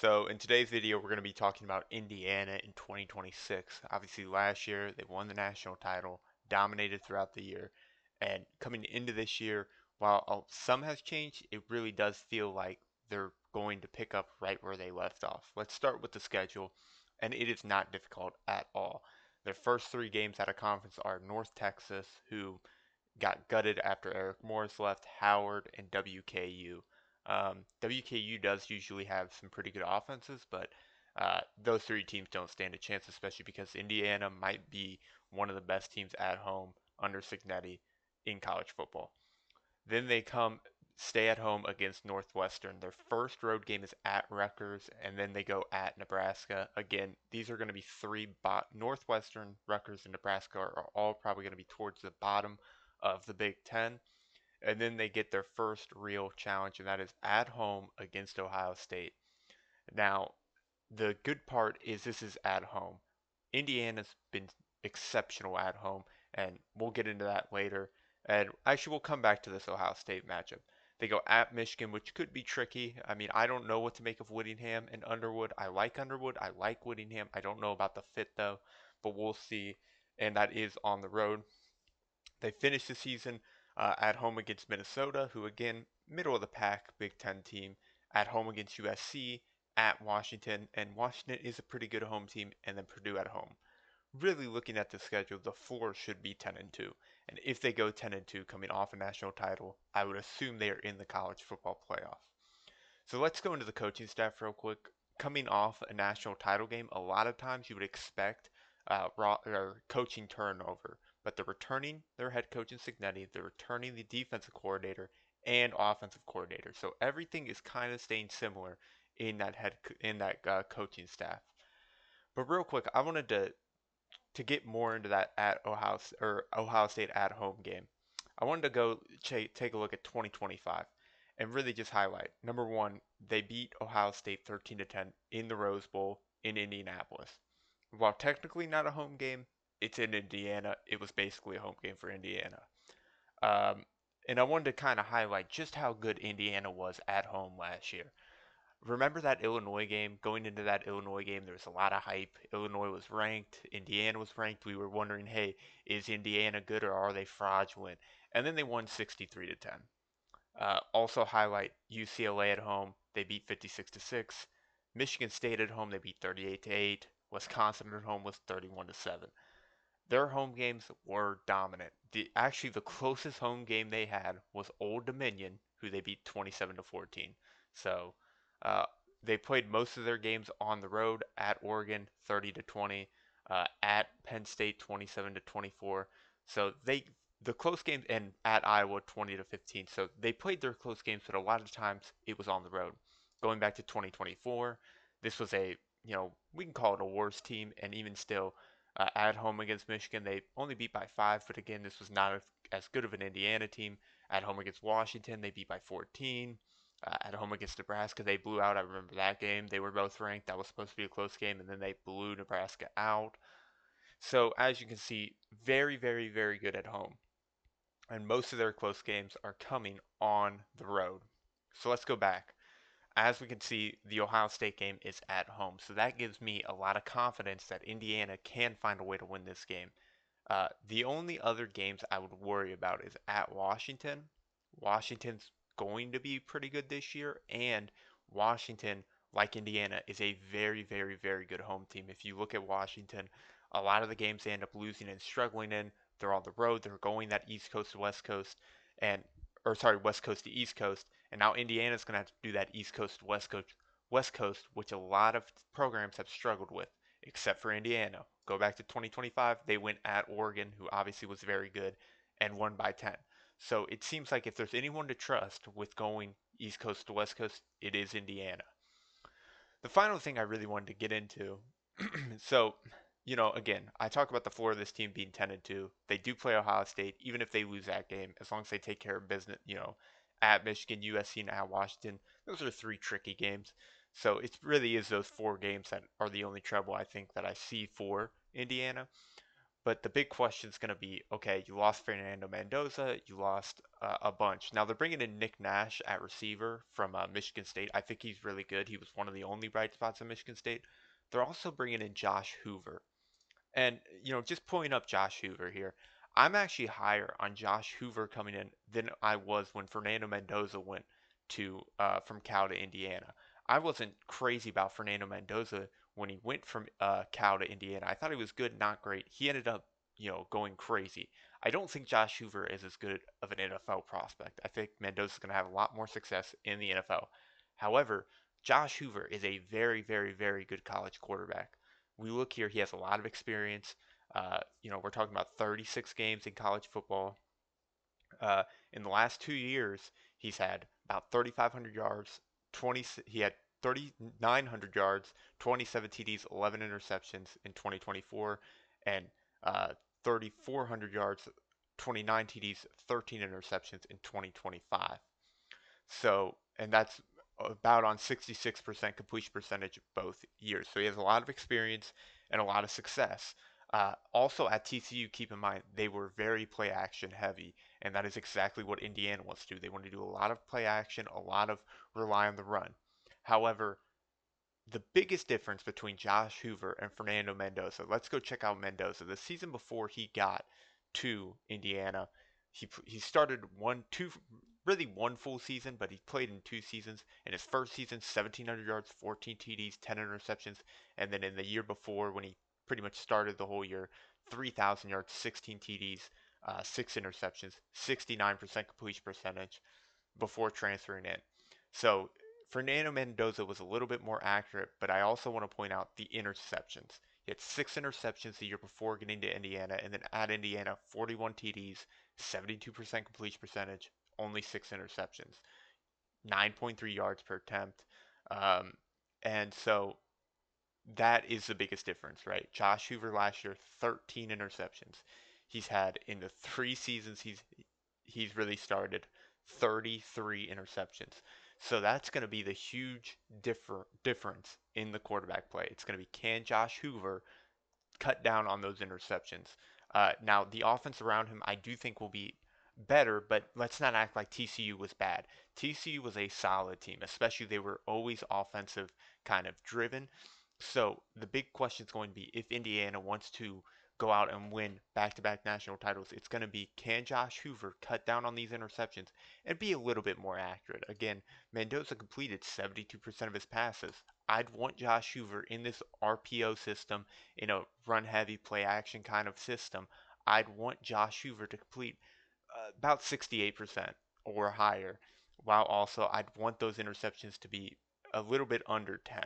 So in today's video, we're going to be talking about Indiana in 2026. Obviously, last year they won the national title, dominated throughout the year, and coming into this year, while some has changed, it really does feel like they're going to pick up right where they left off. Let's start with the schedule, and it is not difficult at all. Their first three games out of conference are North Texas, who got gutted after Eric Morris left, Howard, and WKU. WKU does usually have some pretty good offenses, but those three teams don't stand a chance, especially because Indiana might be one of the best teams at home under Cignetti in college football. Then they stay at home against Northwestern. Their first road game is at Rutgers, and then they go at Nebraska. Again, these are going to be Northwestern, Rutgers, and Nebraska are all probably going to be towards the bottom of the Big Ten. And then they get their first real challenge, and that is at home against Ohio State. Now, the good part is this is at home. Indiana's been exceptional at home, and we'll get into that later. And actually, we'll come back to this Ohio State matchup. They go at Michigan, which could be tricky. I mean, I don't know what to make of Whittingham and Underwood. I like Underwood. I like Whittingham. I don't know about the fit, though, but we'll see. And that is on the road. They finished the season at home against Minnesota, who again, middle of the pack Big Ten team, at home against USC, at Washington, and Washington is a pretty good home team, and then Purdue at home. Really looking at the schedule, the floor should be 10 and 2. And if they go 10 and 2 coming off a national title, I would assume they are in the college football playoff. So let's go into the coaching staff real quick. Coming off a national title game, a lot of times you would expect coaching turnover, but they're returning their head coach in Cignetti, they're returning the defensive coordinator and offensive coordinator. So everything is kind of staying similar in that coaching staff. But real quick, I wanted to get more into that at Ohio State at home game. I wanted to go take a look at 2025 and really just highlight. Number one, they beat Ohio State 13 to 10 in the Rose Bowl in Indianapolis. While technically not a home game, it's in Indiana. It was basically a home game for Indiana. Um, and I wanted to kind of highlight just how good Indiana was at home last year. Remember that Illinois game? Going into that Illinois game, there was a lot of hype. Illinois was ranked, Indiana was ranked. We were wondering, hey, is Indiana good or are they fraudulent? And then they won 63 to 10. Also highlight UCLA at home. They beat 56 to 6. Michigan State at home, they beat 38 to 8. Wisconsin at home was 31 to 7. Their home games were dominant. Actually, the closest home game they had was Old Dominion, who they beat 27 to 14. So uh, they played most of their games on the road at Oregon, 30 to 20, at Penn State, 27 to 24. So the close games and at Iowa, 20 to 15. So they played their close games, but a lot of times it was on the road. Going back to 2024, this was we can call it a worse team, and even still, at home against Michigan, they only beat by 5, but again, this was not as good of an Indiana team. At home against Washington, they beat by 14. At home against Nebraska, they blew out. I remember that game. They were both ranked. That was supposed to be a close game, and then they blew Nebraska out. So, as you can see, very, very, very good at home. And most of their close games are coming on the road. So, let's go back. As we can see, the Ohio State game is at home. So that gives me a lot of confidence that Indiana can find a way to win this game. The only other games I would worry about is at Washington. Washington's going to be pretty good this year, and Washington, like Indiana, is a very, very, very good home team. If you look at Washington, a lot of the games they end up losing and struggling in, they're on the road, they're going that East Coast to West Coast, and or sorry, West Coast to East Coast, and now Indiana's going to have to do that East Coast to West Coast, which a lot of programs have struggled with, except for Indiana. Go back to 2025, they went at Oregon, who obviously was very good, and won by 10. So it seems like if there's anyone to trust with going East Coast to West Coast, it is Indiana. The final thing I really wanted to get into, so again, I talk about the floor of this team being 10 and 2. They do play Ohio State, even if they lose that game, as long as they take care of business, at Michigan, USC, and at Washington. Those are three tricky games. So it really is those four games that are the only trouble I think that I see for Indiana. But the big question is going to be, okay, you lost Fernando Mendoza, you lost a bunch. Now they're bringing in Nick Nash at receiver from Michigan State. I think he's really good. He was one of the only bright spots at Michigan State. They're also bringing in Josh Hoover. And, just pulling up Josh Hoover here, I'm actually higher on Josh Hoover coming in than I was when Fernando Mendoza went to from Cal to Indiana. I wasn't crazy about Fernando Mendoza when he went from Cal to Indiana. I thought he was good, not great. He ended up, going crazy. I don't think Josh Hoover is as good of an NFL prospect. I think Mendoza's going to have a lot more success in the NFL. However, Josh Hoover is a very, very, very good college quarterback. We look here, he has a lot of experience. We're talking about 36 games in college football. Uh, in the last 2 years, he's had about 3,500 yards, 20. He had 3,900 yards, 27 TDs, 11 interceptions in 2024, and 3,400 yards, 29 TDs, 13 interceptions in 2025. So, and that's about on 66% completion percentage both years. So he has a lot of experience and a lot of success. Also at TCU, keep in mind, they were very play action heavy, and that is exactly what Indiana wants to do. They want to do a lot of play action, a lot of rely on the run. However, the biggest difference between Josh Hoover and Fernando Mendoza. Let's go check out Mendoza. The season before he got to Indiana, he started really one full season, but he played in 2 seasons. In his first season, 1,700 yards, 14 TDs, 10 interceptions, and then in the year before, when he pretty much started the whole year, 3,000 yards, 16 TDs, 6 interceptions, 69% completion percentage before transferring in. So Fernando Mendoza was a little bit more accurate, but I also want to point out the interceptions. He had 6 interceptions the year before getting to Indiana, and then at Indiana, 41 TDs, 72% completion percentage, only 6 interceptions, 9.3 yards per attempt. Um, and so that is the biggest difference, right? Josh Hoover last year, 13 interceptions. He's had in the 3 seasons he's really started 33 interceptions. So that's going to be the huge difference in the quarterback play. It's going to be, can Josh Hoover cut down on those interceptions? Now, the offense around him, I do think will be better, but let's not act like TCU was bad. TCU was a solid team, especially they were always offensive kind of driven. So the big question is going to be, if Indiana wants to go out and win back-to-back national titles, it's going to be, can Josh Hoover cut down on these interceptions and be a little bit more accurate? Again, Mendoza completed 72% of his passes. I'd want Josh Hoover in this RPO system, in a run-heavy play-action kind of system. I'd want Josh Hoover to complete about 68% or higher, while also I'd want those interceptions to be a little bit under 10.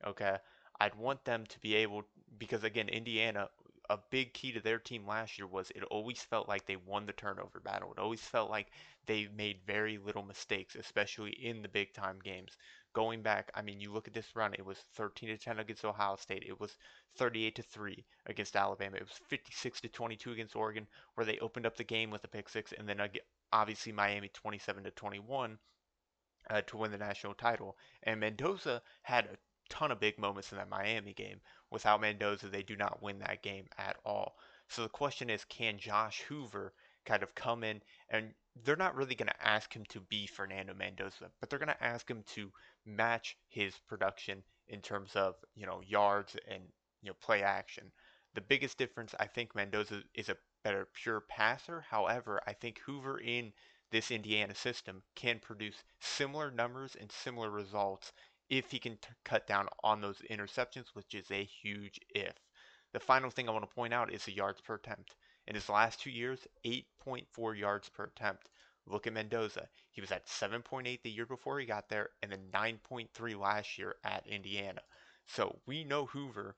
Okay, I'd want them to be able, because again, Indiana, a big key to their team last year was it always felt like they won the turnover battle. It always felt like they made very little mistakes, especially in the big time games. Going back, I mean, you look at this run, it was 13 to 10 against Ohio State. It was 38 to 3 against Alabama. It was 56 to 22 against Oregon, where they opened up the game with a pick six, and then obviously Miami 27 to 21 to win the national title. And Mendoza had a ton of big moments in that Miami game. Without Mendoza, they do not win that game at all. So the question is, can Josh Hoover kind of come in, and they're not really going to ask him to be Fernando Mendoza, but they're going to ask him to match his production in terms of, yards and, play action. The biggest difference, I think Mendoza is a better pure passer. However, I think Hoover in this Indiana system can produce similar numbers and similar results if he can cut down on those interceptions, which is a huge if. The final thing I want to point out is the yards per attempt. In his last 2 years, 8.4 yards per attempt. Look at Mendoza. He was at 7.8 the year before he got there, and then 9.3 last year at Indiana. So we know Hoover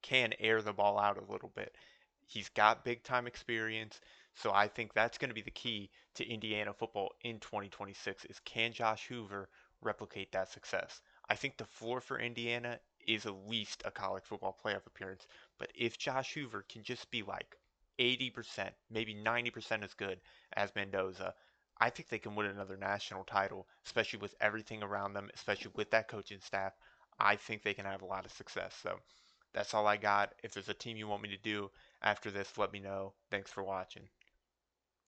can air the ball out a little bit. He's got big time experience, so I think that's going to be the key to Indiana football in 2026 is, can Josh Hoover replicate that success? I think the floor for Indiana is at least a college football playoff appearance, but if Josh Hoover can just be like 80%, maybe 90% as good as Mendoza, I think they can win another national title, especially with everything around them, especially with that coaching staff. I think they can have a lot of success. So That's all I got. If there's a team you want me to do after this, let me know. Thanks for watching.